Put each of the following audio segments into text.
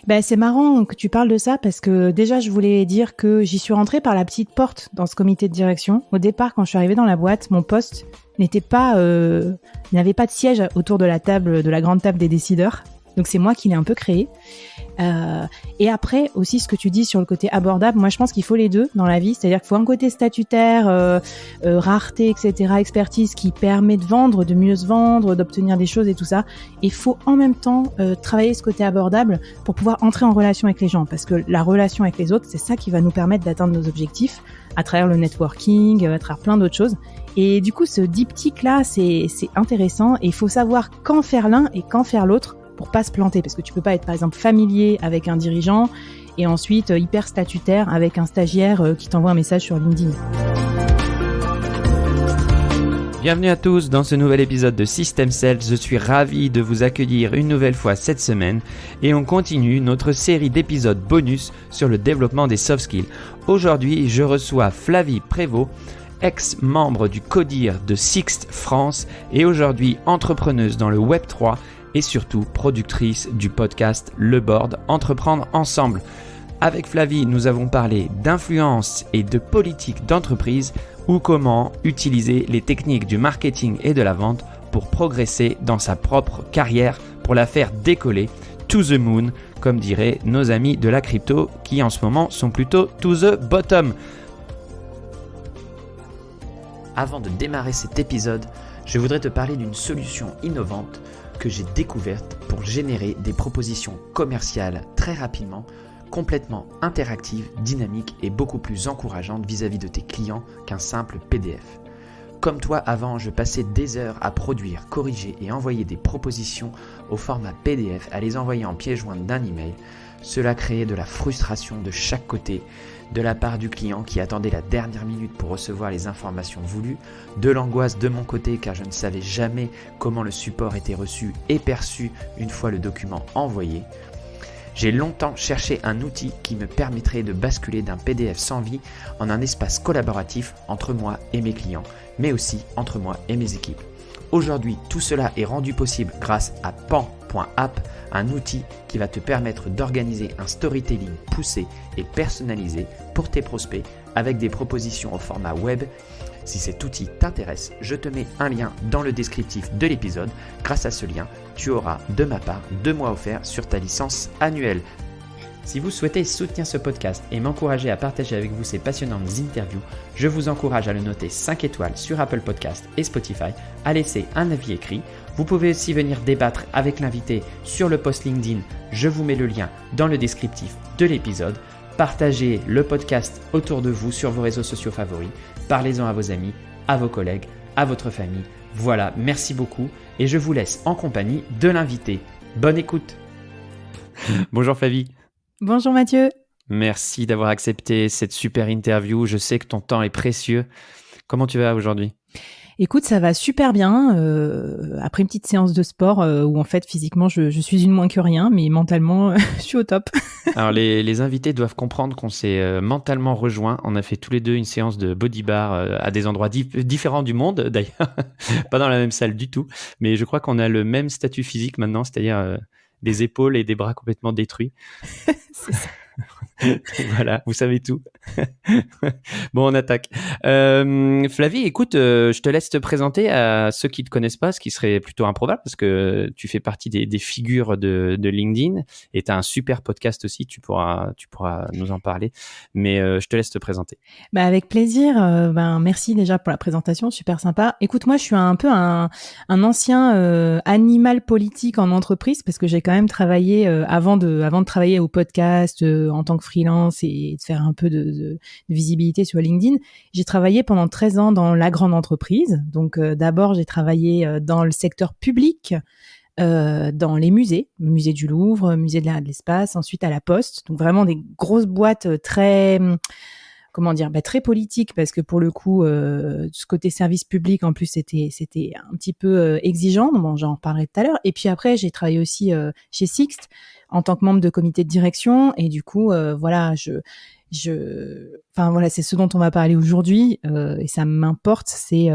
Ben, c'est marrant que tu parles de ça parce que déjà, je voulais dire que j'y suis rentrée par la petite porte dans ce comité de direction. Au départ, quand je suis arrivée dans la boîte, mon poste n'était pas, il n'avait pas de siège autour de la table, de la grande table des décideurs. Donc c'est moi qui l'ai un peu créé. Et après aussi ce que tu dis sur le côté abordable, moi je pense qu'il faut les deux dans la vie, c'est-à-dire qu'il faut un côté statutaire, rareté, etc., expertise qui permet de vendre, de mieux se vendre, d'obtenir des choses et tout ça. Et il faut en même temps travailler ce côté abordable pour pouvoir entrer en relation avec les gens, parce que la relation avec les autres, c'est ça qui va nous permettre d'atteindre nos objectifs à travers le networking, à travers plein d'autres choses. Et du coup, ce diptyque là, c'est intéressant et il faut savoir quand faire l'un et quand faire l'autre pour pas se planter, parce que tu peux pas être par exemple familier avec un dirigeant et ensuite hyper statutaire avec un stagiaire qui t'envoie un message sur LinkedIn. Bienvenue à tous dans ce nouvel épisode de System Sales. Je suis ravi de vous accueillir une nouvelle fois cette semaine et on continue notre série d'épisodes bonus sur le développement des soft skills. Aujourd'hui, je reçois Flavie Prévost, ex-membre du CODIR de Sixt France et aujourd'hui entrepreneuse dans le Web3 et surtout productrice du podcast Le Board, Entreprendre Ensemble. Avec Flavie, nous avons parlé d'influence et de politique d'entreprise ou comment utiliser les techniques du marketing et de la vente pour progresser dans sa propre carrière, pour la faire décoller to the moon, comme diraient nos amis de la crypto qui en ce moment sont plutôt to the bottom. Avant de démarrer cet épisode, je voudrais te parler d'une solution innovante que j'ai découverte pour générer des propositions commerciales très rapidement, complètement interactives, dynamiques et beaucoup plus encourageantes vis-à-vis de tes clients qu'un simple PDF. Comme toi, avant, je passais des heures à produire, corriger et envoyer des propositions au format PDF, à les envoyer en pièce jointe d'un email. Cela créait de la frustration de chaque côté, de la part du client qui attendait la dernière minute pour recevoir les informations voulues, de l'angoisse de mon côté car je ne savais jamais comment le support était reçu et perçu une fois le document envoyé. J'ai longtemps cherché un outil qui me permettrait de basculer d'un PDF sans vie en un espace collaboratif entre moi et mes clients, mais aussi entre moi et mes équipes. Aujourd'hui, tout cela est rendu possible grâce à Pan.app, un outil qui va te permettre d'organiser un storytelling poussé et personnalisé pour tes prospects avec des propositions au format web. Si cet outil t'intéresse, je te mets un lien dans le descriptif de l'épisode. Grâce à ce lien, tu auras de ma part 2 mois offerts sur ta licence annuelle. Si vous souhaitez soutenir ce podcast et m'encourager à partager avec vous ces passionnantes interviews, je vous encourage à le noter 5 étoiles sur Apple Podcasts et Spotify, à laisser un avis écrit. Vous pouvez aussi venir débattre avec l'invité sur le post LinkedIn, je vous mets le lien dans le descriptif de l'épisode. Partagez le podcast autour de vous sur vos réseaux sociaux favoris, parlez-en à vos amis, à vos collègues, à votre famille. Voilà, merci beaucoup et je vous laisse en compagnie de l'invité. Bonne écoute. Bonjour Flavie. Bonjour Mathieu. Merci d'avoir accepté cette super interview. Je sais que ton temps est précieux. Comment tu vas aujourd'hui ? Écoute, ça va super bien. Après une petite séance de sport où en fait physiquement je suis une moins que rien, mais mentalement je suis au top. Alors les invités doivent comprendre qu'on s'est mentalement rejoints. On a fait tous les deux une séance de body bar à des endroits différents du monde d'ailleurs, pas dans la même salle du tout. Mais je crois qu'on a le même statut physique maintenant, c'est-à-dire des épaules et des bras complètement détruits. C'est ça. Voilà, vous savez tout. Bon, on attaque. Flavie, écoute, je te laisse te présenter à ceux qui ne te connaissent pas, ce qui serait plutôt improbable parce que tu fais partie des figures de LinkedIn et tu as un super podcast aussi, tu pourras nous en parler. Mais je te laisse te présenter. Bah avec plaisir. Merci déjà pour la présentation, super sympa. Écoute, moi je suis un peu un ancien animal politique en entreprise parce que j'ai quand même travaillé avant de travailler au podcast en tant que freelance et de faire un peu de visibilité sur LinkedIn. J'ai travaillé pendant 13 ans dans la grande entreprise. Donc d'abord j'ai travaillé dans le secteur public, dans les musées, le musée du Louvre, musée de l'espace, ensuite à la Poste. Donc vraiment des grosses boîtes très très politique parce que pour le coup ce côté service public en plus c'était un petit peu exigeant. Bon, j'en reparlerai tout à l'heure. Et puis après j'ai travaillé aussi chez Sixt en tant que membre de comité de direction et du coup c'est ce dont on va parler aujourd'hui et ça m'importe, c'est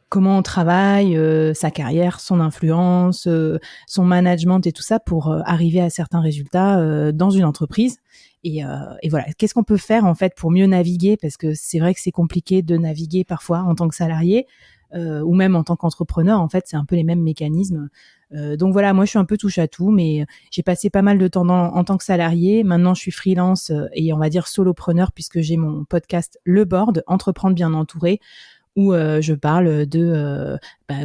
comment on travaille, sa carrière, son influence, son management et tout ça pour arriver à certains résultats dans une entreprise. Et voilà, qu'est-ce qu'on peut faire en fait pour mieux naviguer, parce que c'est vrai que c'est compliqué de naviguer parfois en tant que salarié ou même en tant qu'entrepreneur. En fait, c'est un peu les mêmes mécanismes. Donc voilà, moi je suis un peu touche à tout, mais j'ai passé pas mal de temps en tant que salarié. Maintenant, je suis freelance et on va dire solopreneur, puisque j'ai mon podcast Le Board, Entreprendre bien entouré, où je parle de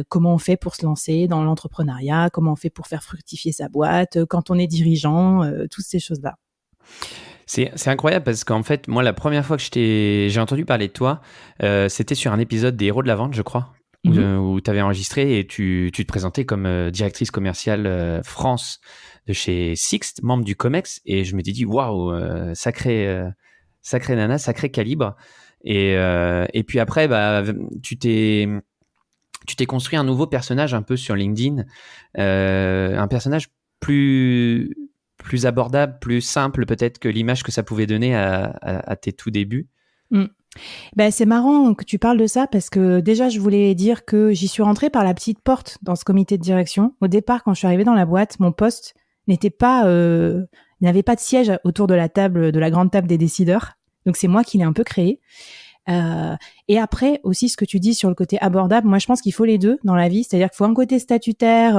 comment on fait pour se lancer dans l'entrepreneuriat, comment on fait pour faire fructifier sa boîte, quand on est dirigeant, toutes ces choses-là. C'est incroyable parce qu'en fait, moi, la première fois que j'ai entendu parler de toi, c'était sur un épisode des Héros de la Vente, je crois, où tu avais enregistré et tu te présentais comme directrice commerciale France de chez Sixt, membre du COMEX. Et je m'étais dit, waouh, sacré nana, sacré calibre. Et puis après, tu t'es construit un nouveau personnage un peu sur LinkedIn, un personnage plus abordable, plus simple peut-être que l'image que ça pouvait donner à tes tout débuts. C'est marrant que tu parles de ça, parce que déjà, je voulais dire que j'y suis rentrée par la petite porte dans ce comité de direction. Au départ, quand je suis arrivée dans la boîte, mon poste n'était pas, il n'avait pas de siège autour de la table, de la grande table des décideurs. Donc c'est moi qui l'ai un peu créé. Et après aussi, ce que tu dis sur le côté abordable, moi je pense qu'il faut les deux dans la vie, c'est-à-dire qu'il faut un côté statutaire,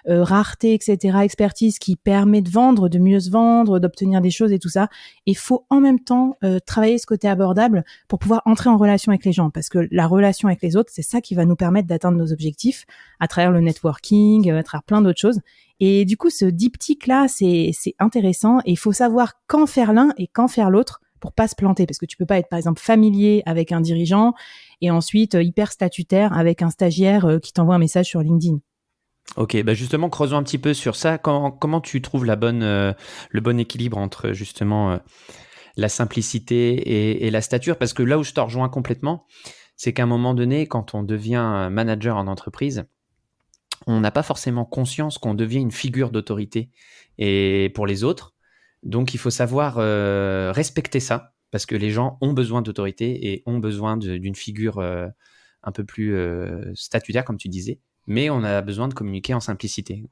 rareté, etc., expertise qui permet de vendre, de mieux se vendre, d'obtenir des choses et tout ça. Et il faut en même temps travailler ce côté abordable pour pouvoir entrer en relation avec les gens, parce que la relation avec les autres, c'est ça qui va nous permettre d'atteindre nos objectifs à travers le networking, à travers plein d'autres choses. Et du coup, ce diptyque là, c'est intéressant, et il faut savoir quand faire l'un et quand faire l'autre pour pas se planter, parce que tu peux pas être par exemple familier avec un dirigeant et ensuite hyper statutaire avec un stagiaire qui t'envoie un message sur LinkedIn. Ok, justement, creusons un petit peu sur ça. Comment tu trouves le bon équilibre entre justement la simplicité et la stature? Parce que là où je te rejoins complètement, c'est qu'à un moment donné, quand on devient manager en entreprise, on n'a pas forcément conscience qu'on devient une figure d'autorité et pour les autres. Donc, il faut savoir respecter ça, parce que les gens ont besoin d'autorité et ont besoin d'une figure un peu plus statutaire, comme tu disais, mais on a besoin de communiquer en simplicité.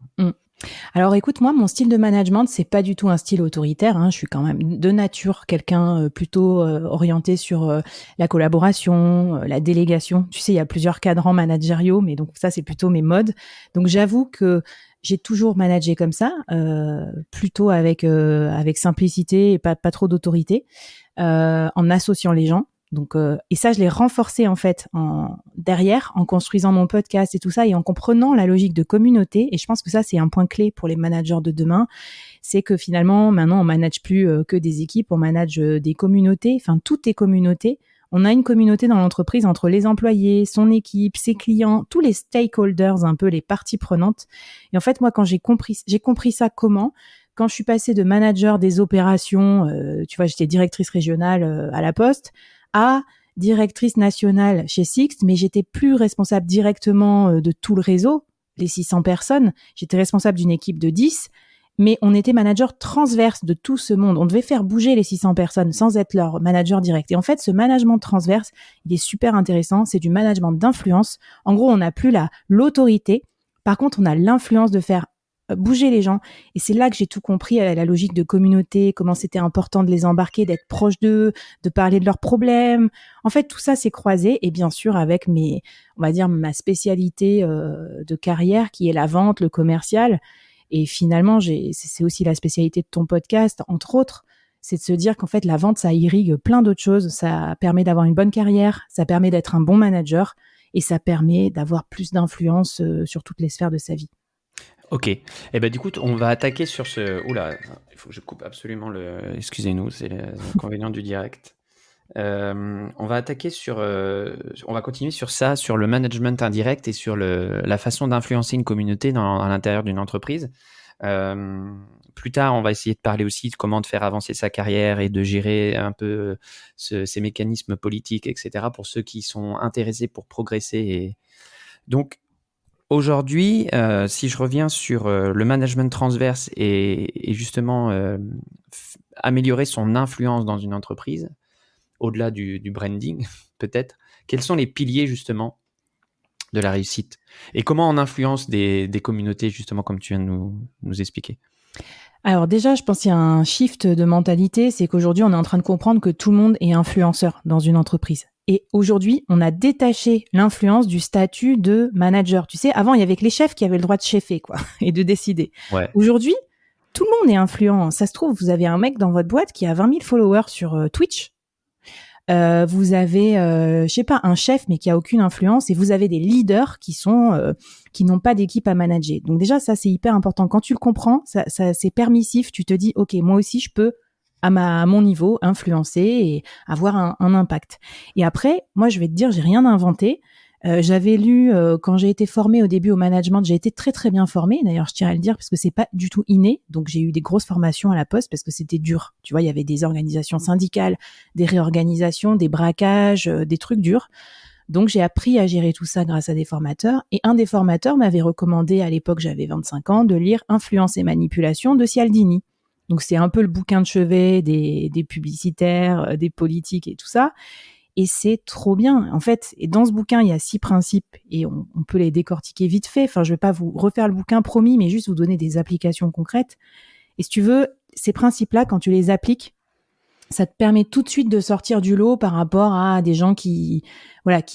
Alors écoute, moi, mon style de management, c'est pas du tout un style autoritaire, hein. Je suis quand même de nature quelqu'un plutôt orienté sur la collaboration, la délégation. Tu sais, il y a plusieurs cadrans managériaux, mais donc ça, c'est plutôt mes modes. Donc j'avoue que j'ai toujours managé comme ça, plutôt avec simplicité et pas trop d'autorité, en associant les gens. Donc, et ça, je l'ai renforcé en fait derrière, en construisant mon podcast et tout ça, et en comprenant la logique de communauté. Et je pense que ça, c'est un point clé pour les managers de demain. C'est que finalement, maintenant, on manage plus que des équipes, on manage des communautés. Enfin, toutes les communautés. On a une communauté dans l'entreprise entre les employés, son équipe, ses clients, tous les stakeholders, un peu les parties prenantes. Et en fait, moi, quand j'ai compris ça comment? Quand je suis passée de manager des opérations, tu vois, j'étais directrice régionale à la Poste, à directrice nationale chez Sixt, mais j'étais plus responsable directement de tout le réseau, les 600 personnes. J'étais responsable d'une équipe de 10, mais on était manager transverse de tout ce monde. On devait faire bouger les 600 personnes sans être leur manager direct. Et en fait, ce management transverse, il est super intéressant. C'est du management d'influence. En gros, on n'a plus l'autorité. Par contre, on a l'influence de faire bouger les gens. Et c'est là que j'ai tout compris, la logique de communauté, comment c'était important de les embarquer, d'être proche d'eux, de parler de leurs problèmes. En fait, tout ça s'est croisé, et bien sûr avec on va dire ma spécialité de carrière qui est la vente, le commercial. Et finalement, c'est aussi la spécialité de ton podcast, entre autres, c'est de se dire qu'en fait, la vente, ça irrigue plein d'autres choses. Ça permet d'avoir une bonne carrière, ça permet d'être un bon manager, et ça permet d'avoir plus d'influence sur toutes les sphères de sa vie. Ok. Du coup, on va attaquer sur ce... Oula, il faut que je coupe absolument Excusez-nous, c'est l'inconvénient du direct. On va attaquer on va continuer sur ça, sur le management indirect et sur la façon d'influencer une communauté à l'intérieur d'une entreprise. Plus tard, on va essayer de parler aussi de comment de faire avancer sa carrière et de gérer un peu ces mécanismes politiques, etc., pour ceux qui sont intéressés pour progresser. Donc, aujourd'hui, si je reviens sur le management transverse et justement améliorer son influence dans une entreprise, au-delà du branding peut-être, quels sont les piliers justement de la réussite. Et comment on influence des communautés, justement, comme tu viens de nous expliquer? Alors déjà, je pense qu'il y a un shift de mentalité, c'est qu'aujourd'hui, on est en train de comprendre que tout le monde est influenceur dans une entreprise. Et aujourd'hui, on a détaché l'influence du statut de manager. Tu sais, avant, il y avait que les chefs qui avaient le droit de cheffer, quoi, et de décider. Ouais. Aujourd'hui, tout le monde est influent. Ça se trouve, vous avez un mec dans votre boîte qui a 20 000 followers sur Twitch. Vous avez, je sais pas, un chef mais qui a aucune influence, et vous avez des leaders qui n'ont pas d'équipe à manager. Donc déjà, ça c'est hyper important. Quand tu le comprends, ça c'est permissif. Tu te dis, ok, moi aussi je peux à mon niveau influencer et avoir un impact. Et après, moi je vais te dire, j'ai rien inventé. J'avais lu quand j'ai été formée au début au management, j'ai été très très bien formée. D'ailleurs, je tiens à le dire parce que c'est pas du tout inné. Donc j'ai eu des grosses formations à la Poste parce que c'était dur. Tu vois, il y avait des organisations syndicales, des réorganisations, des braquages, des trucs durs. Donc j'ai appris à gérer tout ça grâce à des formateurs. Et un des formateurs m'avait recommandé, à l'époque j'avais 25 ans, de lire Influence et manipulation de Cialdini. Donc c'est un peu le bouquin de chevet des publicitaires, des politiques et tout ça. Et c'est trop bien, en fait. Et dans ce bouquin, il y a 6 principes et on peut les décortiquer vite fait. Enfin, je vais pas vous refaire le bouquin, promis, mais juste vous donner des applications concrètes. Et si tu veux, ces principes-là, quand tu les appliques, ça te permet tout de suite de sortir du lot par rapport à des gens qui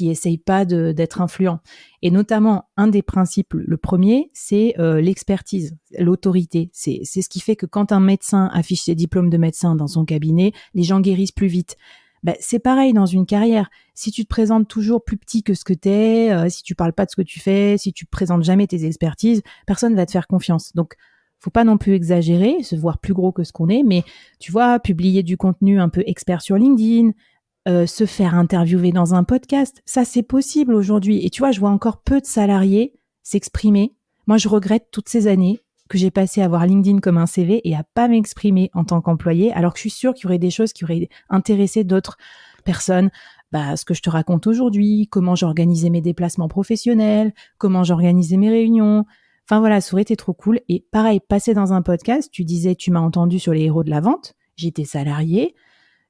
essayent pas d'être influents. Et notamment, un des principes, le premier, c'est l'expertise, l'autorité. C'est ce qui fait que quand un médecin affiche ses diplômes de médecin dans son cabinet, les gens guérissent plus vite. Ben, c'est pareil dans une carrière. Si tu te présentes toujours plus petit que ce que t'es, si tu parles pas de ce que tu fais, si tu présentes jamais tes expertises, personne va te faire confiance. Donc, faut pas non plus exagérer, se voir plus gros que ce qu'on est, mais tu vois, publier du contenu un peu expert sur LinkedIn, se faire interviewer dans un podcast, ça c'est possible aujourd'hui. Et tu vois, je vois encore peu de salariés s'exprimer. Moi, je regrette toutes ces années que j'ai passé à voir LinkedIn comme un CV et à pas m'exprimer en tant qu'employé, alors que je suis sûre qu'il y aurait des choses qui auraient intéressé d'autres personnes. Bah, ce que je te raconte aujourd'hui, comment j'organisais mes déplacements professionnels, comment j'organisais mes réunions. Enfin voilà, ça aurait été trop cool. Et pareil, passer dans un podcast, tu disais, tu m'as entendu sur les héros de la vente, j'étais salariée,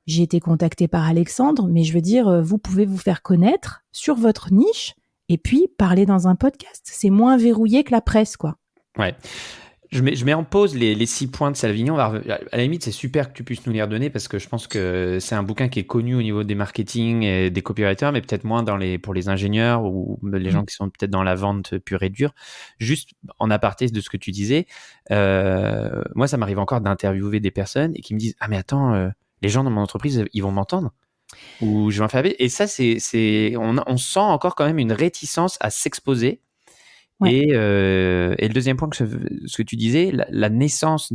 j'ai été contactée par Alexandre, mais je veux dire, vous pouvez vous faire connaître sur votre niche et puis parler dans un podcast. C'est moins verrouillé que la presse, quoi. Ouais. Je mets en pause les 6 points de Salvini. À la limite, c'est super que tu puisses nous les redonner parce que je pense que c'est un bouquin qui est connu au niveau des marketing et des copywriters, mais peut-être moins pour les ingénieurs ou les gens qui sont peut-être dans la vente pure et dure. Juste en aparté de ce que tu disais, moi, ça m'arrive encore d'interviewer des personnes et qui me disent « Ah mais attends, les gens dans mon entreprise, ils vont m'entendre ?» ou « Je vais en faire ». Et ça, on sent encore quand même une réticence à s'exposer. Ouais. Et le deuxième point, ce que tu disais, la naissance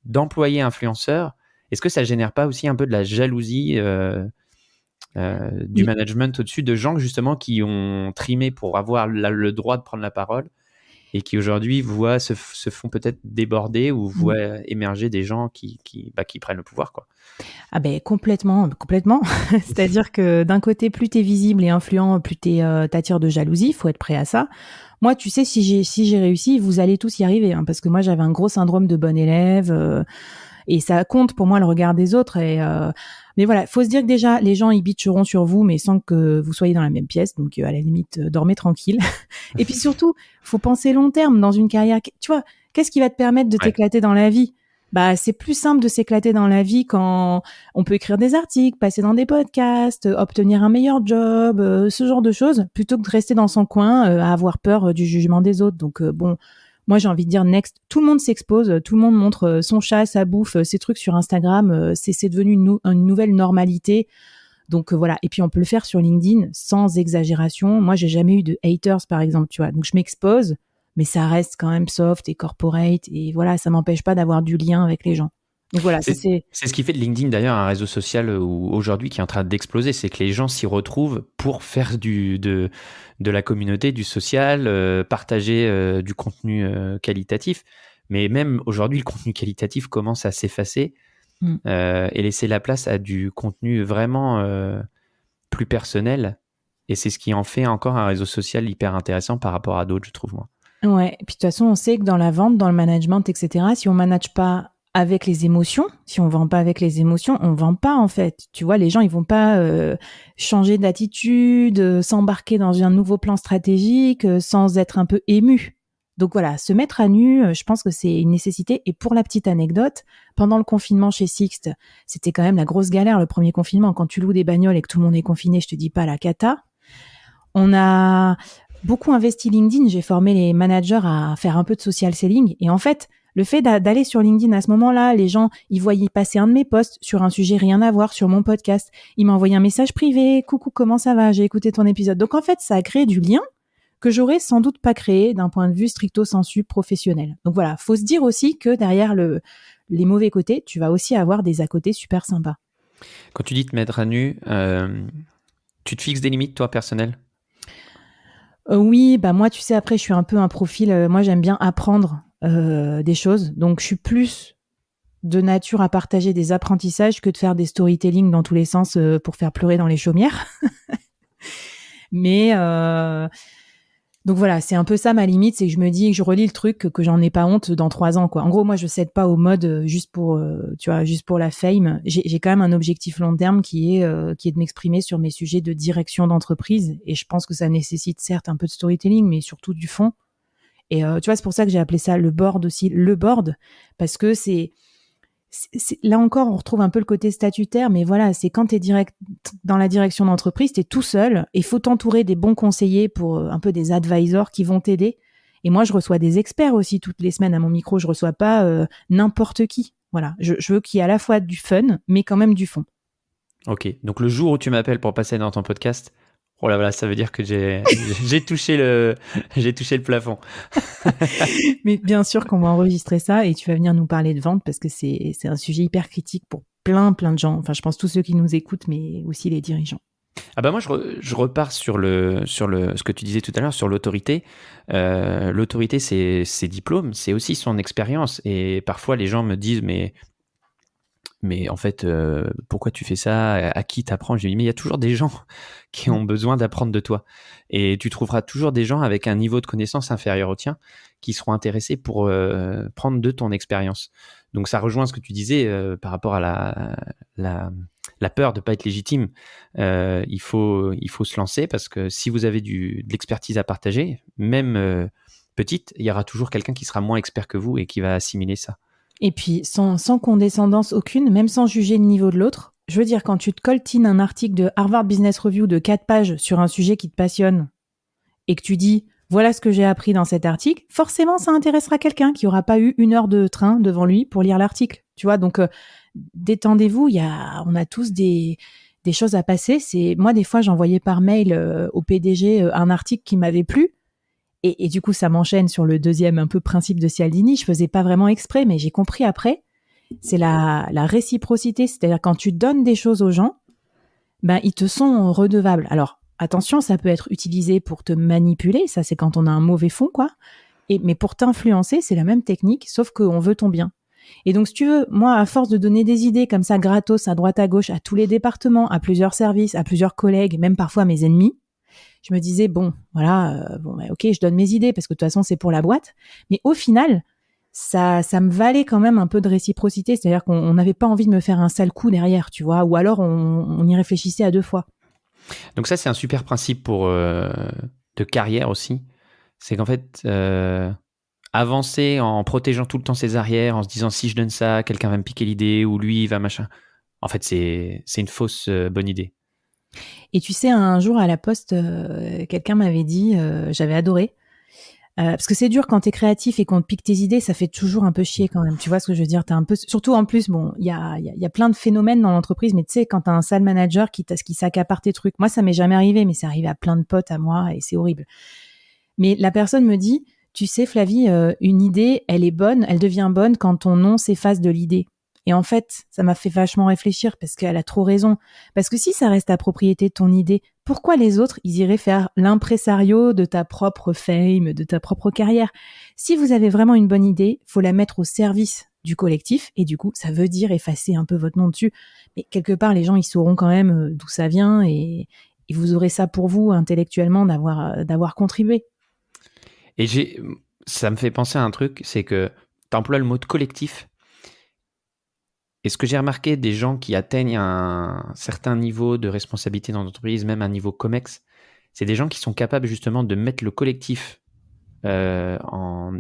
d'employés influenceurs, est-ce que ça génère pas aussi un peu de la jalousie du management au-dessus de gens justement qui ont trimé pour avoir le droit de prendre la parole et qui aujourd'hui se font peut-être déborder ou voient émerger des gens qui prennent le pouvoir, quoi. Ah ben complètement. C'est-à-dire que d'un côté, plus t'es visible et influent, plus t'attires de jalousie. Faut être prêt à ça. Moi, tu sais, si j'ai réussi, vous allez tous y arriver, hein, parce que moi, j'avais un gros syndrome de bon élève, et ça compte pour moi le regard des autres. Mais voilà, faut se dire que déjà, les gens ils bitcheront sur vous, mais sans que vous soyez dans la même pièce. Donc à la limite, dormez tranquille. Et puis surtout, faut penser long terme dans une carrière. Tu vois, qu'est-ce qui va te permettre de t'éclater dans la vie? Bah, c'est plus simple de s'éclater dans la vie quand on peut écrire des articles, passer dans des podcasts, obtenir un meilleur job, ce genre de choses, plutôt que de rester dans son coin à avoir peur du jugement des autres. Donc bon, moi j'ai envie de dire next. Tout le monde s'expose, tout le monde montre son chat, sa bouffe, ses trucs sur Instagram. C'est devenu une nouvelle normalité. Donc voilà. Et puis on peut le faire sur LinkedIn sans exagération. Moi j'ai jamais eu de haters par exemple, tu vois. Donc je m'expose. Mais ça reste quand même soft et corporate, et voilà, ça m'empêche pas d'avoir du lien avec les gens. Donc voilà, c'est ce qui fait de LinkedIn d'ailleurs un réseau social aujourd'hui qui est en train d'exploser, c'est que les gens s'y retrouvent pour faire de la communauté, du social, partager du contenu qualitatif. Mais même aujourd'hui, le contenu qualitatif commence à s'effacer et laisser la place à du contenu vraiment plus personnel. Et c'est ce qui en fait encore un réseau social hyper intéressant par rapport à d'autres, je trouve, moi. Ouais, et puis de toute façon, on sait que dans la vente, dans le management, etc., si on manage pas avec les émotions. Si on vend pas avec les émotions, on vend pas en fait. Tu vois, les gens ils vont pas changer d'attitude, s'embarquer dans un nouveau plan stratégique sans être un peu ému. Donc voilà, se mettre à nu, je pense que c'est une nécessité. Et pour la petite anecdote, pendant le confinement chez Sixt, c'était quand même la grosse galère le premier confinement. Quand tu loues des bagnoles et que tout le monde est confiné, je te dis pas la cata. On a beaucoup investi LinkedIn. J'ai formé les managers à faire un peu de social selling. Et en fait, le fait d'aller sur LinkedIn à ce moment-là, les gens, ils voyaient passer un de mes posts sur un sujet rien à voir sur mon podcast. Ils m'ont envoyé un message privé. Coucou, comment ça va? J'ai écouté ton épisode. Donc en fait, ça a créé du lien que j'aurais sans doute pas créé d'un point de vue stricto sensu professionnel. Donc voilà, faut se dire aussi que derrière les mauvais côtés, tu vas aussi avoir des à côté super sympas. Quand tu dis te mettre à nu, tu te fixes des limites, toi, personnelles? Oui, bah moi, tu sais, après, je suis un peu un profil. Moi, j'aime bien apprendre des choses. Donc, je suis plus de nature à partager des apprentissages que de faire des storytelling dans tous les sens pour faire pleurer dans les chaumières. Mais donc voilà, c'est un peu ça ma limite, c'est que je me dis que je relis le truc, que j'en ai pas honte dans 3 ans, quoi. En gros, moi, je cède pas au mode juste pour, tu vois, juste pour la fame. J'ai quand même un objectif long terme qui est de m'exprimer sur mes sujets de direction d'entreprise. Et je pense que ça nécessite certes un peu de storytelling, mais surtout du fond. Et tu vois, c'est pour ça que j'ai appelé ça le board aussi, le board, parce que là encore, on retrouve un peu le côté statutaire, mais voilà, c'est quand tu es direct dans la direction d'entreprise, tu es tout seul et il faut t'entourer des bons conseillers pour un peu des advisors qui vont t'aider. Et moi, je reçois des experts aussi toutes les semaines à mon micro, je reçois pas n'importe qui. Voilà, je veux qu'il y ait à la fois du fun, mais quand même du fond. Ok, donc le jour où tu m'appelles pour passer dans ton podcast, oh là là, ça veut dire que j'ai touché j'ai touché le plafond. Mais bien sûr qu'on va enregistrer ça et tu vas venir nous parler de vente parce que c'est un sujet hyper critique pour plein de gens. Enfin, je pense tous ceux qui nous écoutent, mais aussi les dirigeants. Ah bah moi je repars sur ce que tu disais tout à l'heure sur l'autorité. L'autorité c'est ses diplômes, c'est aussi son expérience et parfois les gens me disent mais en fait pourquoi tu fais ça? À qui t'apprends? Je dis mais il y a toujours des gens qui ont besoin d'apprendre de toi et tu trouveras toujours des gens avec un niveau de connaissance inférieur au tien qui seront intéressés pour prendre de ton expérience. Donc ça rejoint ce que tu disais par rapport à la peur de pas être légitime. Il faut se lancer parce que si vous avez de l'expertise à partager, même petite, il y aura toujours quelqu'un qui sera moins expert que vous et qui va assimiler ça. Et puis, sans condescendance aucune, même sans juger le niveau de l'autre, je veux dire, quand tu te coltines un article de Harvard Business Review de 4 pages sur un sujet qui te passionne et que tu dis « voilà ce que j'ai appris dans cet article », forcément, ça intéressera quelqu'un qui aura pas eu 1 heure de train devant lui pour lire l'article. Tu vois, donc détendez-vous, on a tous des choses à passer. Moi, des fois, j'envoyais par mail au PDG un article qui m'avait plu. Et du coup, ça m'enchaîne sur le deuxième un peu principe de Cialdini. Je faisais pas vraiment exprès, mais j'ai compris après. C'est la réciprocité. C'est-à-dire quand tu donnes des choses aux gens, ben, ils te sont redevables. Alors, attention, ça peut être utilisé pour te manipuler. Ça, c'est quand on a un mauvais fond, quoi. Mais pour t'influencer, c'est la même technique, sauf qu'on veut ton bien. Et donc, si tu veux, moi, à force de donner des idées comme ça, gratos, à droite, à gauche, à tous les départements, à plusieurs services, à plusieurs collègues, même parfois mes ennemis, je me disais bon, voilà, ok, je donne mes idées parce que de toute façon c'est pour la boîte, mais au final, ça me valait quand même un peu de réciprocité, c'est-à-dire qu'on n'avait pas envie de me faire un sale coup derrière, tu vois, ou alors on y réfléchissait à 2 fois. Donc ça, c'est un super principe pour de carrière aussi. C'est qu'en fait, avancer en protégeant tout le temps ses arrières, en se disant si je donne ça, quelqu'un va me piquer l'idée ou lui il va machin. En fait, c'est une fausse bonne idée. Et tu sais, un jour à la poste, quelqu'un m'avait dit, j'avais adoré, parce que c'est dur quand t'es créatif et qu'on te pique tes idées, ça fait toujours un peu chier quand même. Tu vois ce que je veux dire? T'as un peu, surtout en plus, bon, il y a plein de phénomènes dans l'entreprise, mais tu sais, quand t'as un sale manager qui s'accapare tes trucs, moi ça m'est jamais arrivé, mais c'est arrivé à plein de potes à moi et c'est horrible. Mais la personne me dit, tu sais Flavie, une idée, elle est bonne, elle devient bonne quand ton nom s'efface de l'idée. Et en fait, ça m'a fait vachement réfléchir parce qu'elle a trop raison. Parce que si ça reste à propriété de ton idée, pourquoi les autres, ils iraient faire l'impresario de ta propre fame, de ta propre carrière? Si vous avez vraiment une bonne idée, faut la mettre au service du collectif et du coup, ça veut dire effacer un peu votre nom dessus. Mais quelque part, les gens, ils sauront quand même d'où ça vient et vous aurez ça pour vous intellectuellement d'avoir contribué. Et ça me fait penser à un truc, c'est que tu emploies le mot de collectif. Et ce que j'ai remarqué des gens qui atteignent un certain niveau de responsabilité dans l'entreprise, même un niveau COMEX, c'est des gens qui sont capables justement de mettre le collectif en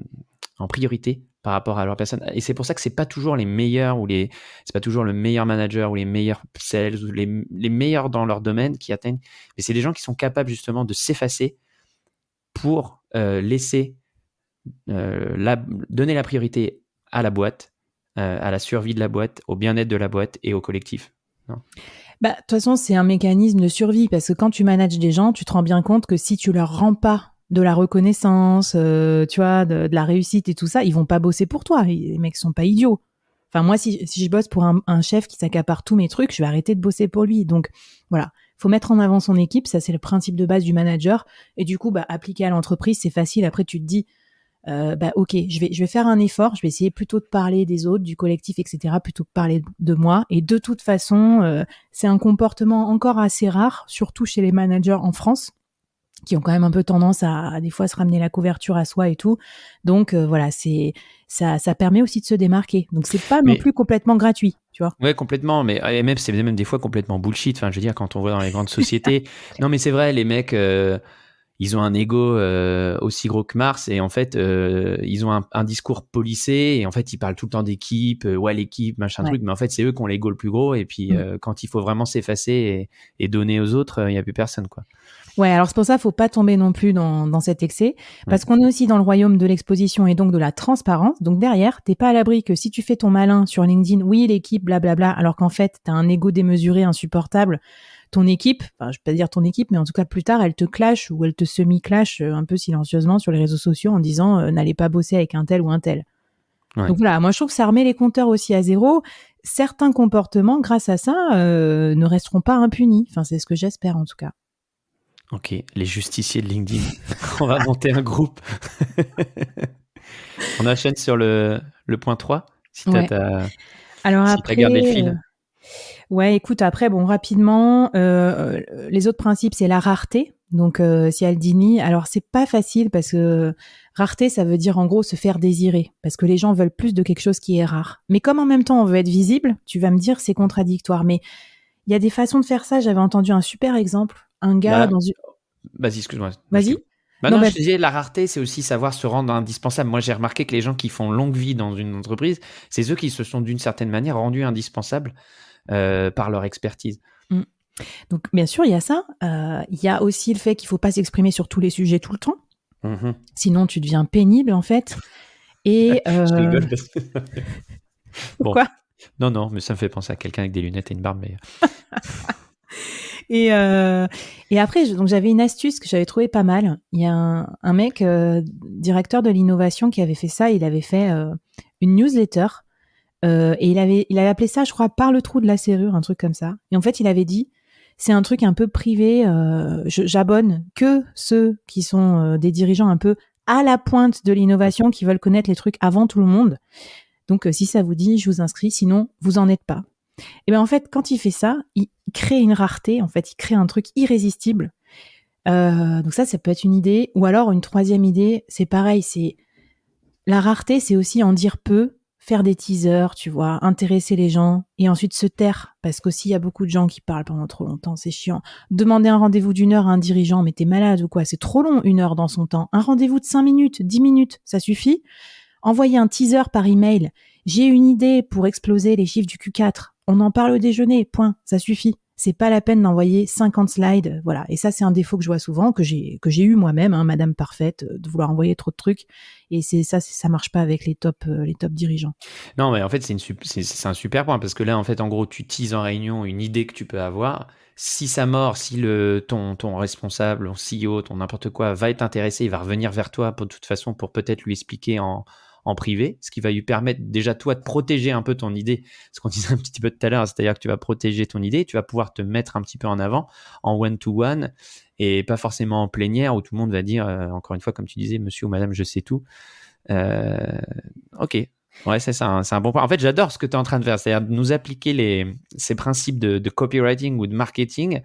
priorité par rapport à leur personne. Et c'est pour ça que c'est pas toujours les meilleurs c'est pas toujours le meilleur manager ou les meilleurs sales ou les meilleurs dans leur domaine qui atteignent. Mais c'est des gens qui sont capables justement de s'effacer pour laisser donner la priorité à la boîte, à la survie de la boîte, au bien-être de la boîte et au collectif. Non. Bah, de toute façon, c'est un mécanisme de survie parce que quand tu manages des gens, tu te rends bien compte que si tu leur rends pas de la reconnaissance, tu vois, de la réussite et tout ça, ils vont pas bosser pour toi. Les mecs sont pas idiots. Enfin, moi, si je bosse pour un chef qui s'accapare tous mes trucs, je vais arrêter de bosser pour lui. Donc, voilà. Faut mettre en avant son équipe. Ça, c'est le principe de base du manager. Et du coup, bah, appliquer à l'entreprise, c'est facile. Après, tu te dis, bah ok, je vais faire un effort, je vais essayer plutôt de parler des autres, du collectif, etc., plutôt que de parler de moi. Et de toute façon, c'est un comportement encore assez rare, surtout chez les managers en France, qui ont quand même un peu tendance à des fois se ramener la couverture à soi et tout. Donc voilà, ça permet aussi de se démarquer. Donc c'est pas non plus complètement gratuit, tu vois. Ouais, complètement. Mais et même c'est même des fois complètement bullshit. Enfin, je veux dire, quand on voit dans les grandes sociétés, non, mais c'est vrai, les mecs. Ils ont un ego aussi gros que Mars et en fait ils ont un discours policé et en fait ils parlent tout le temps d'équipe, ouais l'équipe machin truc, mais en fait c'est eux qui ont l'ego le plus gros et puis quand il faut vraiment s'effacer et donner aux autres, il y a plus personne quoi. Ouais, alors c'est pour ça faut pas tomber non plus dans cet excès, parce qu'on est aussi dans le royaume de l'exposition et donc de la transparence. Donc derrière, t'es pas à l'abri que si tu fais ton malin sur LinkedIn, oui l'équipe, blablabla, alors qu'en fait t'as un ego démesuré, insupportable. Ton équipe, enfin je vais pas dire ton équipe, mais en tout cas plus tard, elle te clash ou elle te semi-clash un peu silencieusement sur les réseaux sociaux en disant n'allez pas bosser avec un tel ou un tel. Ouais. Donc voilà, moi je trouve que ça remet les compteurs aussi à zéro. Certains comportements, grâce à ça, ne resteront pas impunis. Enfin c'est ce que j'espère en tout cas. Ok, les justiciers de LinkedIn. On va monter un groupe. On enchaîne sur le point 3, si Ouais. Alors si après, t'as gardé le fil. Ouais, écoute, après, bon, rapidement, les autres principes, c'est la rareté. Donc, si elle dit ni, alors c'est pas facile parce que rareté, ça veut dire en gros se faire désirer, parce que les gens veulent plus de quelque chose qui est rare. Mais comme en même temps on veut être visible, tu vas me dire c'est contradictoire. Mais il y a des façons de faire ça. J'avais entendu un super exemple, un gars Bah, dans une. vas-y, excuse-moi. Vas-y. Bah Non, non, bah, je te disais, la rareté, c'est aussi savoir se rendre indispensable. Moi, j'ai remarqué que les gens qui font longue vie dans une entreprise, c'est ceux qui se sont d'une certaine manière rendus indispensables par leur expertise. donc bien sûr, il y a ça. Il y a aussi le fait qu'il faut pas s'exprimer sur tous les sujets tout le temps. Mmh. Sinon, tu deviens pénible en fait. Et Je rigole parce que... Bon, pourquoi? non, mais ça me fait penser à quelqu'un avec des lunettes et une barbe. Mais... Et après, donc j'avais une astuce que j'avais trouvée pas mal. Il y a un mec, directeur de l'innovation, qui avait fait ça. Il avait fait une newsletter et il avait appelé ça, je crois, par le trou de la serrure, un truc comme ça. Et en fait, il avait dit, c'est un truc un peu privé. J'abonne que ceux qui sont des dirigeants un peu à la pointe de l'innovation, qui veulent connaître les trucs avant tout le monde. Donc, si ça vous dit, je vous inscris. Sinon, vous en êtes pas. Et bien en fait, quand il fait ça, il crée une rareté. En fait, il crée un truc irrésistible. Donc ça peut être une idée. Ou alors une troisième idée, c'est pareil. C'est la rareté, c'est aussi en dire peu, faire des teasers, tu vois, intéresser les gens et ensuite se taire. Parce qu'aussi, il y a beaucoup de gens qui parlent pendant trop longtemps. C'est chiant. Demander un rendez-vous d'1 heure à un dirigeant, mais t'es malade ou quoi? C'est trop long, 1 heure dans son temps. Un rendez-vous de 5 minutes, 10 minutes, ça suffit. Envoyer un teaser par email. J'ai une idée pour exploser les chiffres du Q4. On en parle au déjeuner. Point. Ça suffit. C'est pas la peine d'envoyer 50 slides. Voilà. Et ça, c'est un défaut que je vois souvent, que j'ai eu moi-même, hein, Madame Parfaite, de vouloir envoyer trop de trucs. Et ça marche pas avec les top dirigeants. Non, mais en fait, c'est un super point parce que là, en fait, en gros, tu teases en réunion une idée que tu peux avoir. Si ça mord, si ton responsable, ton CEO, ton n'importe quoi va être intéressé, il va revenir vers toi de toute façon pour peut-être lui expliquer en privé, ce qui va lui permettre déjà toi de protéger un peu ton idée, ce qu'on disait un petit peu tout à l'heure, c'est-à-dire que tu vas protéger ton idée, tu vas pouvoir te mettre un petit peu en avant en one-to-one et pas forcément en plénière où tout le monde va dire, encore une fois, comme tu disais, monsieur ou madame, je sais tout. Ok, ouais, c'est ça, c'est un bon point. En fait, j'adore ce que tu es en train de faire, c'est-à-dire de nous appliquer ces principes de copywriting ou de marketing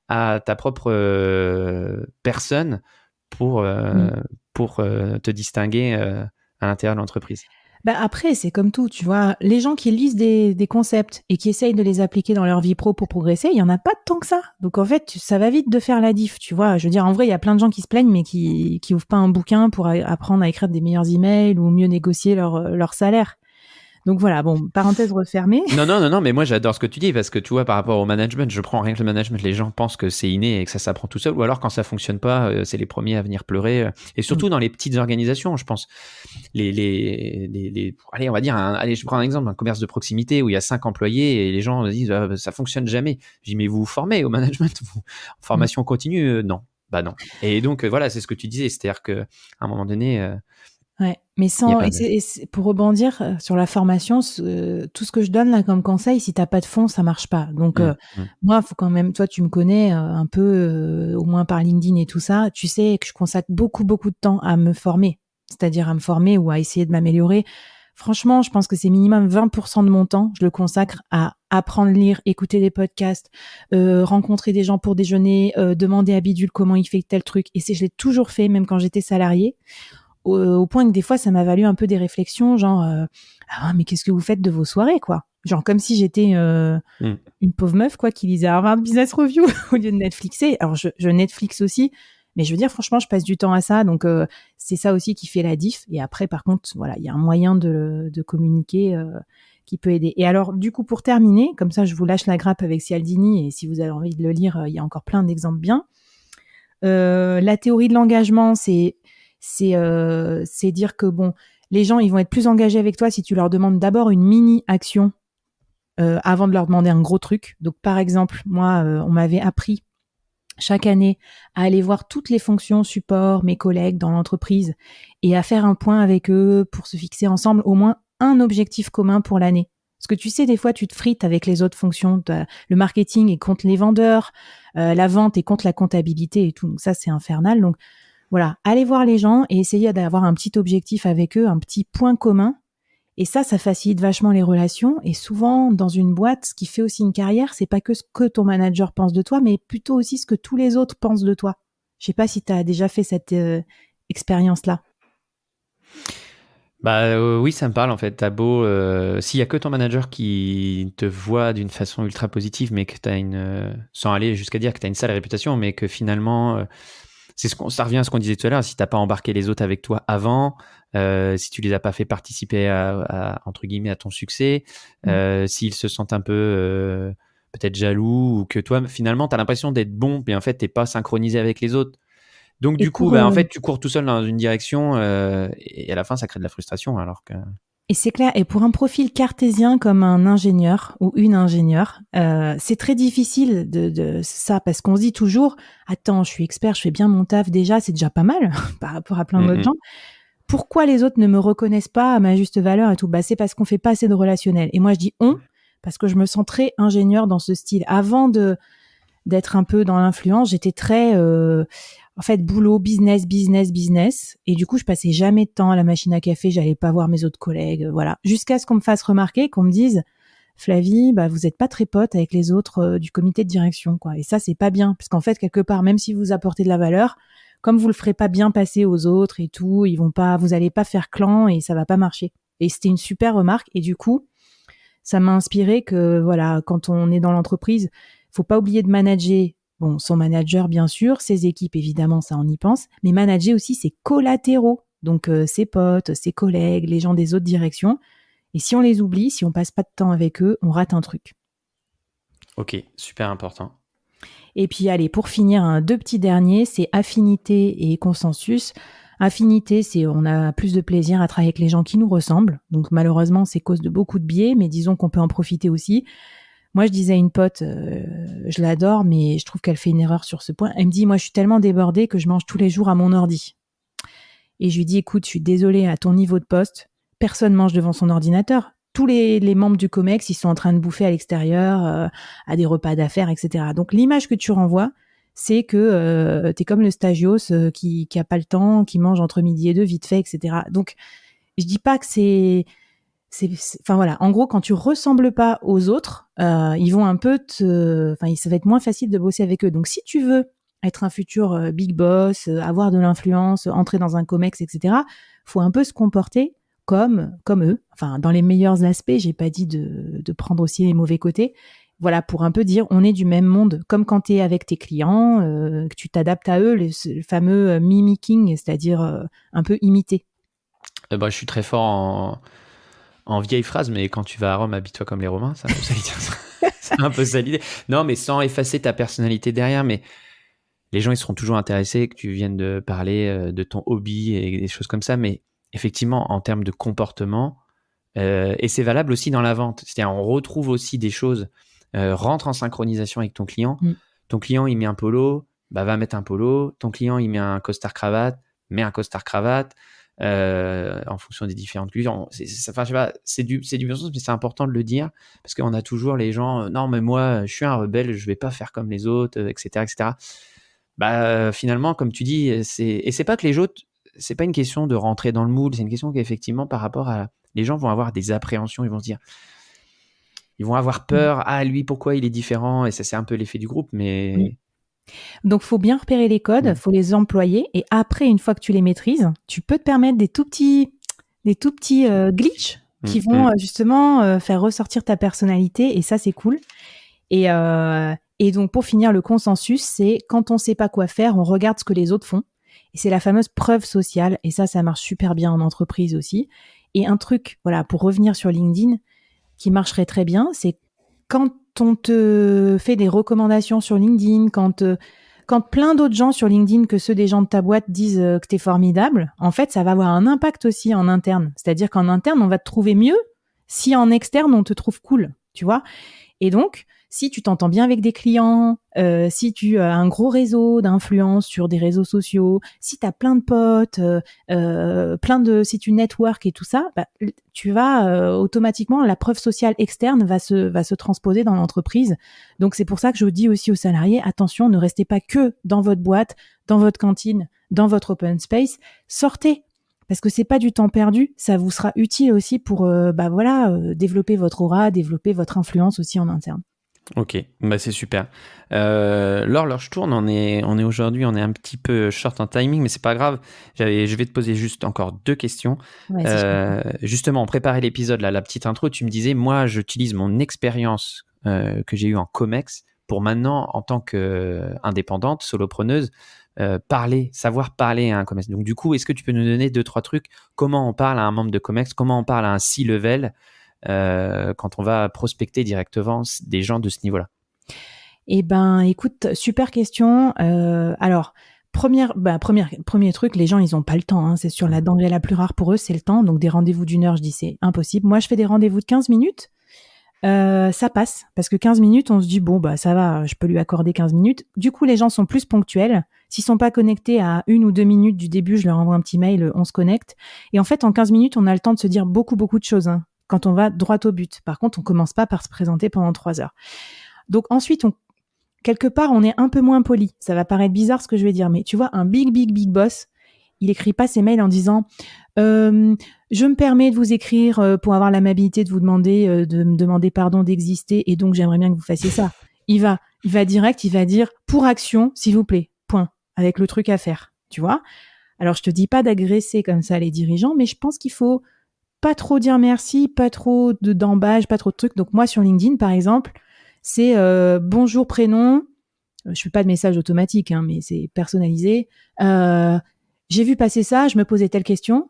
à ta propre personne pour te distinguer à l'intérieur de l'entreprise. Bah après, c'est comme tout, tu vois. Les gens qui lisent des concepts et qui essayent de les appliquer dans leur vie pro pour progresser, il y en a pas tant que ça. Donc en fait, ça va vite de faire la diff, tu vois. Je veux dire, en vrai, il y a plein de gens qui se plaignent, mais qui ouvrent pas un bouquin pour apprendre à écrire des meilleurs emails ou mieux négocier leur salaire. Donc voilà, bon, parenthèse refermée. Non, mais moi j'adore ce que tu dis parce que tu vois, par rapport au management, je prends rien que le management, les gens pensent que c'est inné et que ça s'apprend tout seul, ou alors quand ça fonctionne pas, c'est les premiers à venir pleurer. Et Mm. surtout dans les petites organisations, je pense. Allez, on va dire, allez, je prends un exemple, un commerce de proximité où il y a 5 employés et les gens disent ça fonctionne jamais. Je dis mais vous vous formez au management, en Mm. formation continue, non. Bah non. Et donc voilà, c'est ce que tu disais, c'est-à-dire que à un moment donné, Ouais, mais il n'y a sans pas de. pour rebondir sur la formation, tout ce que je donne là comme conseil, si t'as pas de fonds, ça marche pas. Donc Mm, mm. moi, faut quand même, toi, tu me connais un peu, au moins par LinkedIn et tout ça. Tu sais que je consacre beaucoup de temps à me former, c'est-à-dire à me former ou à essayer de m'améliorer. Franchement, je pense que c'est minimum 20% de mon temps. Je le consacre à apprendre à lire, écouter des podcasts, rencontrer des gens pour déjeuner, demander à Bidule comment il fait tel truc. Et je l'ai toujours fait, même quand j'étais salariée. Au point que des fois, ça m'a valu un peu des réflexions, genre ah mais qu'est-ce que vous faites de vos soirées, quoi. Genre comme si j'étais Mm. une pauvre meuf, quoi, qui lisait Harvard Business Review au lieu de Netflixer. Alors je Netflix aussi, mais je veux dire, franchement, je passe du temps à ça, donc c'est ça aussi qui fait la diff. Et après, par contre, voilà, il y a un moyen de communiquer qui peut aider. Et alors, du coup, pour terminer, comme ça, je vous lâche la grappe avec Cialdini, et si vous avez envie de le lire, il y a encore plein d'exemples bien. La théorie de l'engagement, c'est dire que bon, les gens ils vont être plus engagés avec toi si tu leur demandes d'abord une mini action avant de leur demander un gros truc. Donc par exemple, moi, on m'avait appris chaque année à aller voir toutes les fonctions support, mes collègues dans l'entreprise et à faire un point avec eux pour se fixer ensemble au moins un objectif commun pour l'année. Parce que tu sais, des fois, tu te frites avec les autres fonctions. Le marketing est contre les vendeurs, la vente est contre la comptabilité et tout. Donc ça, c'est infernal. Donc voilà, allez voir les gens et essayez d'avoir un petit objectif avec eux, un petit point commun. Et ça facilite vachement les relations. Et souvent, dans une boîte, ce qui fait aussi une carrière, c'est pas que ce que ton manager pense de toi, mais plutôt aussi ce que tous les autres pensent de toi. Je sais pas si tu as déjà fait cette expérience-là. Bah oui, ça me parle en fait. T'as beau, s'il y a que ton manager qui te voit d'une façon ultra positive, mais que t'as sans aller jusqu'à dire que t'as une sale réputation, mais que finalement, ça revient à ce qu'on disait tout à l'heure. Si t'as pas embarqué les autres avec toi avant, si tu les as pas fait participer entre guillemets à ton succès, Mm. s'ils se sentent un peu peut-être jaloux ou que toi finalement t'as l'impression d'être bon, mais en fait t'es pas synchronisé avec les autres. Donc Et du coup, pour bah, en fait, tu cours tout seul dans une direction et à la fin, ça crée de la frustration. Alors que. Et c'est clair. Et pour un profil cartésien comme un ingénieur ou une ingénieure, c'est très difficile de ça parce qu'on se dit toujours, attends, je suis expert, je fais bien mon taf déjà, c'est déjà pas mal par rapport à plein d'autres gens. Pourquoi les autres ne me reconnaissent pas à ma juste valeur et tout? Bah, c'est parce qu'on fait pas assez de relationnel. Et moi, je dis on parce que je me sens très ingénieur dans ce style. Avant d'être un peu dans l'influence, j'étais très en fait boulot, business. Et du coup, je passais jamais de temps à la machine à café, j'allais pas voir mes autres collègues, voilà. Jusqu'à ce qu'on me fasse remarquer, qu'on me dise, Flavie, bah vous êtes pas très pote avec les autres du comité de direction, quoi. Et ça, c'est pas bien, parce qu'en fait, quelque part, même si vous apportez de la valeur, comme vous le ferez pas bien passer aux autres et tout, vous allez pas faire clan et ça va pas marcher. Et c'était une super remarque. Et du coup, ça m'a inspiré que voilà, quand on est dans l'entreprise, faut pas oublier de manager, bon, son manager bien sûr, ses équipes évidemment, ça on y pense, mais manager aussi ses collatéraux, donc ses potes, ses collègues, les gens des autres directions. Et si on les oublie, si on passe pas de temps avec eux, on rate un truc. Ok, super important. Et puis allez, pour finir, deux petits derniers, c'est affinité et consensus. Affinité, c'est on a plus de plaisir à travailler avec les gens qui nous ressemblent. Donc malheureusement, c'est cause de beaucoup de biais, mais disons qu'on peut en profiter aussi. Moi, je disais à une pote, je l'adore, mais je trouve qu'elle fait une erreur sur ce point. Elle me dit, moi, je suis tellement débordée que je mange tous les jours à mon ordi. Et je lui dis, écoute, je suis désolée, à ton niveau de poste, personne mange devant son ordinateur. Tous les membres du COMEX, ils sont en train de bouffer à l'extérieur, à des repas d'affaires, etc. Donc, l'image que tu renvoies, c'est que t'es comme le stagios qui a pas le temps, qui mange entre midi et deux, vite fait, etc. Donc, je dis pas que enfin voilà, en gros, quand tu ressembles pas aux autres, ils vont un peu ça va être moins facile de bosser avec eux. Donc, si tu veux être un futur big boss, avoir de l'influence, entrer dans un comex, etc., faut un peu se comporter comme eux. Enfin, dans les meilleurs aspects, j'ai pas dit de prendre aussi les mauvais côtés. Voilà, pour un peu dire, on est du même monde, comme quand tu es avec tes clients, que tu t'adaptes à eux, le fameux mimicking, c'est-à-dire un peu imiter. Je suis très fort en vieille phrase, mais quand tu vas à Rome, habille-toi comme les Romains, c'est un peu ça l'idée. C'est un peu ça l'idée. Non, mais sans effacer ta personnalité derrière, mais les gens, ils seront toujours intéressés que tu viennes de parler de ton hobby et des choses comme ça, mais effectivement, en termes de comportement, et c'est valable aussi dans la vente, c'est-à-dire on retrouve aussi des choses, rentre en synchronisation avec ton client. Ton client, il met un polo, bah, va mettre un polo. Ton client, il met un costard cravate, met un costard cravate, en fonction des différentes cultures. Enfin, je sais pas, c'est du bon sens, mais c'est important de le dire parce qu'on a toujours les gens, non, mais moi, je suis un rebelle, je vais pas faire comme les autres, etc., etc. Bah, finalement, comme tu dis, c'est pas que les autres, c'est pas une question de rentrer dans le moule, c'est une question qu'effectivement, par rapport à, les gens vont avoir des appréhensions, ils vont se dire, ils vont avoir peur, ah, lui, pourquoi il est différent, et ça, c'est un peu l'effet du groupe, mais. Donc, faut bien repérer les codes, faut les employer, et après, une fois que tu les maîtrises, tu peux te permettre des tout petits glitches qui vont justement faire ressortir ta personnalité, et ça, c'est cool. Et donc, pour finir, le consensus, c'est quand on sait pas quoi faire, on regarde ce que les autres font. Et c'est la fameuse preuve sociale. Et ça marche super bien en entreprise aussi. Et un truc, voilà, pour revenir sur LinkedIn, qui marcherait très bien, c'est quand on te fait des recommandations sur LinkedIn, quand plein d'autres gens sur LinkedIn que ceux des gens de ta boîte disent que t'es formidable, en fait, ça va avoir un impact aussi en interne. C'est-à-dire qu'en interne, on va te trouver mieux si en externe, on te trouve cool, tu vois. Et donc, si tu t'entends bien avec des clients, si tu as un gros réseau d'influence sur des réseaux sociaux, si tu as plein de potes, si tu network et tout ça, bah, tu vas automatiquement, la preuve sociale externe va se transposer dans l'entreprise. Donc, c'est pour ça que je dis aussi aux salariés, attention, ne restez pas que dans votre boîte, dans votre cantine, dans votre open space, sortez. Parce que c'est pas du temps perdu, ça vous sera utile aussi pour développer votre aura, développer votre influence aussi en interne. Ok, bah c'est super. Laure, je tourne, on est aujourd'hui, on est un petit peu short en timing, mais c'est pas grave. Je vais te poser juste encore 2 questions. Justement, on préparait l'épisode, là, la petite intro, tu me disais, moi, j'utilise mon expérience que j'ai eue en Comex pour maintenant, en tant qu'indépendante, solopreneuse, savoir parler à un Comex. Donc du coup, est-ce que tu peux nous donner 2-3 trucs? Comment on parle à un membre de Comex? Comment on parle à un C-level quand on va prospecter directement des gens de ce niveau-là? Eh ben, écoute, super question. Alors, premier truc, les gens, ils ont pas le temps. Hein, c'est sûr, la denrée la plus rare pour eux, c'est le temps. Donc, des rendez-vous d'1 heure, je dis, c'est impossible. Moi, je fais des rendez-vous de 15 minutes. Ça passe, parce que 15 minutes, on se dit, bon, bah ça va, je peux lui accorder 15 minutes. Du coup, les gens sont plus ponctuels. S'ils sont pas connectés à 1 ou 2 minutes du début, je leur envoie un petit mail, on se connecte. Et en fait, en 15 minutes, on a le temps de se dire beaucoup de choses, hein, quand on va droit au but. Par contre, on commence pas par se présenter pendant 3 heures. Donc ensuite, quelque part, on est un peu moins poli. Ça va paraître bizarre ce que je vais dire, mais tu vois, un big boss, il écrit pas ses mails en disant je me permets de vous écrire pour avoir l'amabilité de vous demander de me demander pardon d'exister et donc j'aimerais bien que vous fassiez ça. Il va direct, il va dire pour action, s'il vous plaît. Point. Avec le truc à faire, tu vois. Alors je te dis pas d'agresser comme ça les dirigeants, mais je pense qu'il faut pas trop dire merci, pas trop d'embâge, pas trop de trucs. Donc moi sur LinkedIn par exemple, c'est bonjour prénom. Je fais pas de message automatique, hein, mais c'est personnalisé. J'ai vu passer ça, je me posais telle question.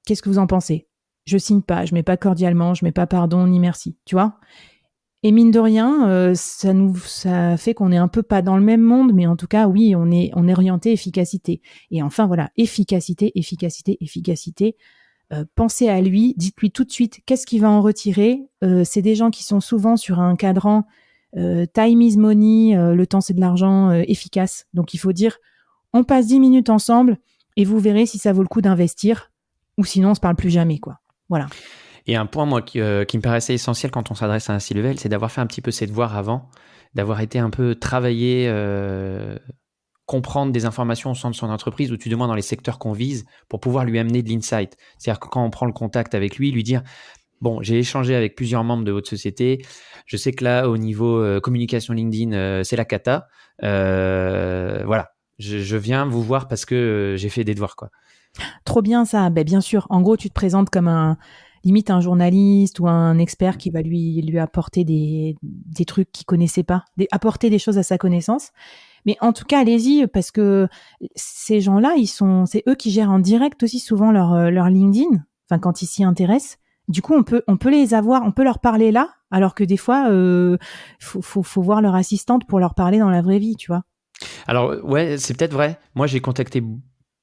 Qu'est-ce que vous en pensez? Je signe pas, je mets pas cordialement, je mets pas pardon ni merci, tu vois? Et mine de rien, ça fait qu'on est un peu pas dans le même monde, mais en tout cas, oui, on est orienté efficacité. Et enfin, voilà, efficacité. Pensez à lui, dites-lui tout de suite qu'est-ce qu'il va en retirer. C'est des gens qui sont souvent sur un cadran time is money, le temps c'est de l'argent, efficace. Donc il faut dire, on passe 10 minutes ensemble et vous verrez si ça vaut le coup d'investir ou sinon on se parle plus jamais, quoi. Voilà. Et un point, moi, qui me paraissait essentiel quand on s'adresse à un C-level, c'est d'avoir fait un petit peu ses devoirs avant, d'avoir été un peu travaillé, comprendre des informations au sein de son entreprise ou du moins dans les secteurs qu'on vise pour pouvoir lui amener de l'insight. C'est-à-dire que quand on prend le contact avec lui dire bon, j'ai échangé avec plusieurs membres de votre société, je sais que là, au niveau communication LinkedIn, c'est la cata. Voilà, je viens vous voir parce que j'ai fait des devoirs, quoi. Trop bien ça. Ben, bien sûr. En gros, tu te présentes comme limite un journaliste ou un expert qui va lui apporter des trucs qu'il connaissait pas, apporter des choses à sa connaissance. Mais en tout cas, allez-y parce que ces gens-là, c'est eux qui gèrent en direct aussi souvent leur LinkedIn. Enfin, quand ils s'y intéressent. Du coup, on peut les avoir, on peut leur parler là, alors que des fois, faut voir leur assistante pour leur parler dans la vraie vie, tu vois. Alors, ouais, c'est peut-être vrai. Moi, j'ai contacté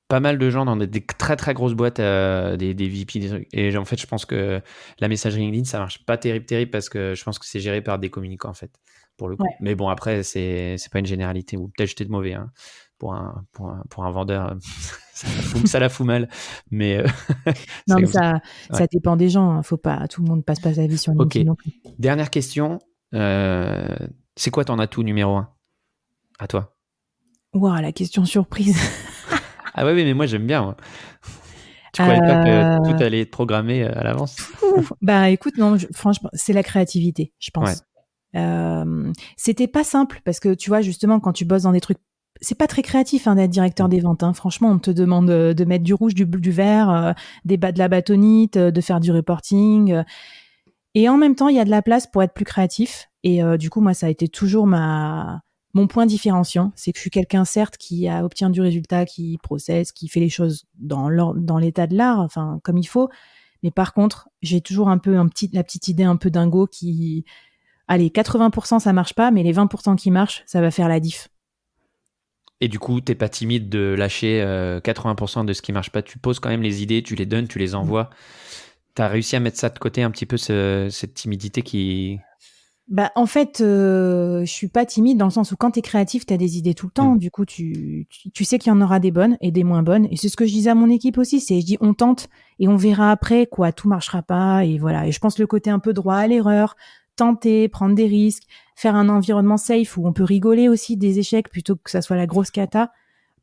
pas mal de gens dans des très très grosses boîtes, des VP, des trucs. Et en fait, je pense que la messagerie LinkedIn, ça marche pas terrible parce que je pense que c'est géré par des communicants, en fait, pour le coup. Ouais. Mais bon, après, c'est pas une généralité. Ou peut-être j'étais de mauvais, hein. Pour un vendeur, ça la fout mal. Mais Non, c'est mais comme ça. ça, Ouais. ça dépend des gens, hein. Faut pas, tout le monde passe pas sa vie sur Ok. LinkedIn non plus. Dernière question. C'est quoi ton atout numéro un à toi? Ouah, la question surprise. Ah ouais, oui, mais moi, j'aime bien, moi. Tu croyais pas que tout Euh, allait être programmé à l'avance? Bah écoute, non, franchement, c'est la créativité, je Ouais. pense. C'était pas simple parce que tu vois, justement, quand tu bosses dans des trucs, c'est pas très créatif hein, d'être directeur Mm. des ventes. Hein. Franchement, on te demande de mettre du rouge, du vert, de la bâtonnite, de faire du reporting. Et en même temps, il y a de la place pour être plus créatif. Et du coup, moi, ça a été toujours mon point différenciant. C'est que je suis quelqu'un, certes, qui obtient du résultat, qui processe, qui fait les choses dans l'état de l'art, enfin, comme il faut. Mais par contre, j'ai toujours un peu la petite idée un peu dingo qui, allez, 80% ça marche pas, mais les 20% qui marchent, ça va faire la diff. Et du coup, t'es pas timide de lâcher 80% de ce qui marche pas. Tu poses quand même les idées, tu les donnes, tu les envoies. T'as réussi à mettre ça de côté un petit peu, cette timidité qui... Bah, en fait, je suis pas timide dans le sens où quand tu es créatif, tu as des idées tout le Mm. temps. Du coup, tu sais qu'il y en aura des bonnes et des moins bonnes. Et c'est ce que je disais à mon équipe aussi, je dis on tente et on verra après quoi, tout marchera pas et voilà. Et je pense le côté un peu droit à l'erreur, tenter, prendre des risques, faire un environnement safe où on peut rigoler aussi des échecs plutôt que ça soit la grosse cata.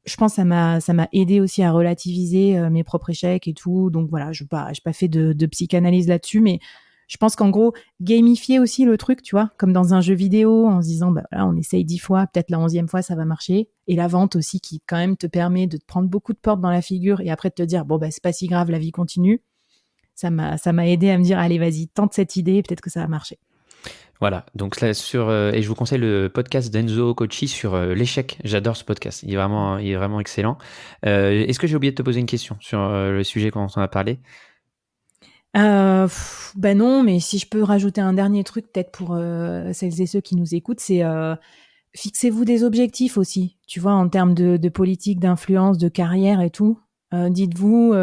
Je pense que ça m'a aidé aussi à relativiser mes propres échecs et tout. Donc voilà, j'ai pas fait de psychanalyse là-dessus, mais je pense qu'en gros, gamifier aussi le truc, tu vois, comme dans un jeu vidéo, en se disant, bah voilà, on essaye 10 fois, peut-être la 11e fois, ça va marcher. Et la vente aussi, qui quand même te permet de te prendre beaucoup de portes dans la figure et après de te dire, bon, bah, c'est pas si grave, la vie continue. Ça m'a aidé à me dire, allez, vas-y, tente cette idée, peut-être que ça va marcher. Voilà, donc là, et je vous conseille le podcast d'Enzo Cocci sur l'échec. J'adore ce podcast, il est vraiment excellent. Est-ce que j'ai oublié de te poser une question sur le sujet dont on a parlé? Ben non, mais si je peux rajouter un dernier truc, peut-être pour celles et ceux qui nous écoutent, c'est fixez-vous des objectifs aussi, tu vois, en termes de politique, d'influence, de carrière et tout. Dites-vous,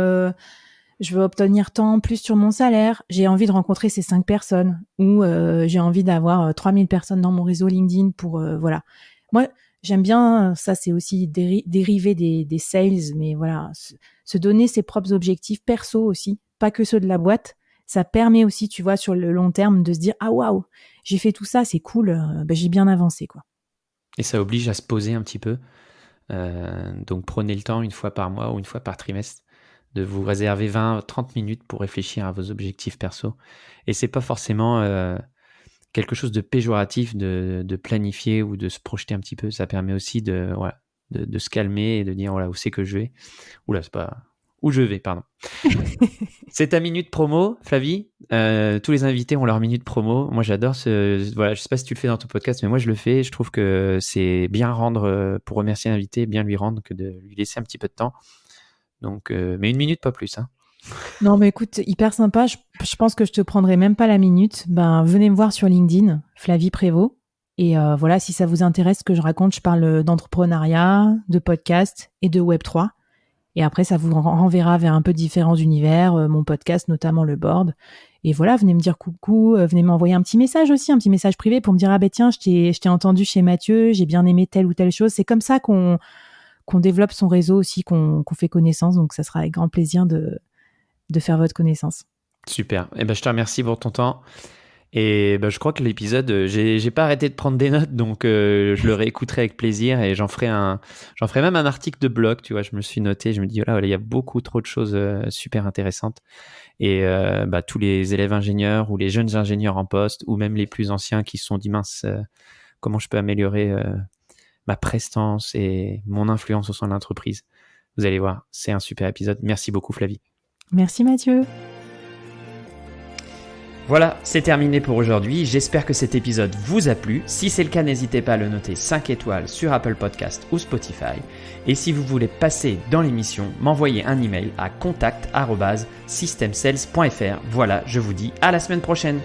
je veux obtenir tant en plus sur mon salaire, j'ai envie de rencontrer ces 5 personnes, ou j'ai envie d'avoir 3000 personnes dans mon réseau LinkedIn pour, voilà. Moi, j'aime bien, ça c'est aussi dérivé des sales, mais voilà, se donner ses propres objectifs perso aussi, pas que ceux de la boîte. Ça permet aussi, tu vois, sur le long terme, de se dire, ah waouh, j'ai fait tout ça, c'est cool, ben, j'ai bien avancé, quoi. Et ça oblige à se poser un petit peu. Donc prenez le temps une fois par mois ou une fois par trimestre de vous réserver 20-30 minutes pour réfléchir à vos objectifs perso. Et c'est pas forcément quelque chose de péjoratif de planifier ou de se projeter un petit peu. Ça permet aussi voilà, de se calmer et de dire voilà, où c'est que je vais. Oula, c'est pas où je vais, pardon. C'est ta minute promo, Flavie. Tous les invités ont leur minute promo. Moi, j'adore voilà, je sais pas si tu le fais dans ton podcast, mais moi, je le fais. Je trouve que c'est bien rendre, pour remercier l'invité, bien lui rendre que de lui laisser un petit peu de temps. Donc, mais une minute, pas plus, hein. Non, mais écoute, hyper sympa. Je pense que je te prendrai même pas la minute. Ben, venez me voir sur LinkedIn, Flavie Prévost. Et voilà, si ça vous intéresse ce que je raconte, je parle d'entrepreneuriat, de podcast et de Web3. Et après, ça vous renverra vers un peu différents univers, mon podcast, notamment le board. Et voilà, venez me dire coucou, venez m'envoyer un petit message aussi, un petit message privé pour me dire, ah ben tiens, je t'ai entendu chez Mathieu, j'ai bien aimé telle ou telle chose. C'est comme ça qu'on développe son réseau aussi, qu'on fait connaissance. Donc, ça sera avec grand plaisir de faire votre connaissance. Super. Eh ben, je te remercie pour ton temps. Et ben, je crois que l'épisode, j'ai pas arrêté de prendre des notes, donc je le réécouterai avec plaisir et j'en ferai même un article de blog, tu vois. Je me suis noté, je me dis, voilà, il y a beaucoup trop de choses super intéressantes. Et bah, tous les élèves ingénieurs ou les jeunes ingénieurs en poste ou même les plus anciens qui se sont dit, mince, comment je peux améliorer ma prestance et mon influence au sein de l'entreprise. Vous allez voir, c'est un super épisode. Merci beaucoup Flavie. Merci Mathieu. Voilà, c'est terminé pour aujourd'hui. J'espère que cet épisode vous a plu. Si c'est le cas, n'hésitez pas à le noter 5 étoiles sur Apple Podcast ou Spotify. Et si vous voulez passer dans l'émission, m'envoyer un email à contact@systemsales.fr. Voilà, je vous dis à la semaine prochaine.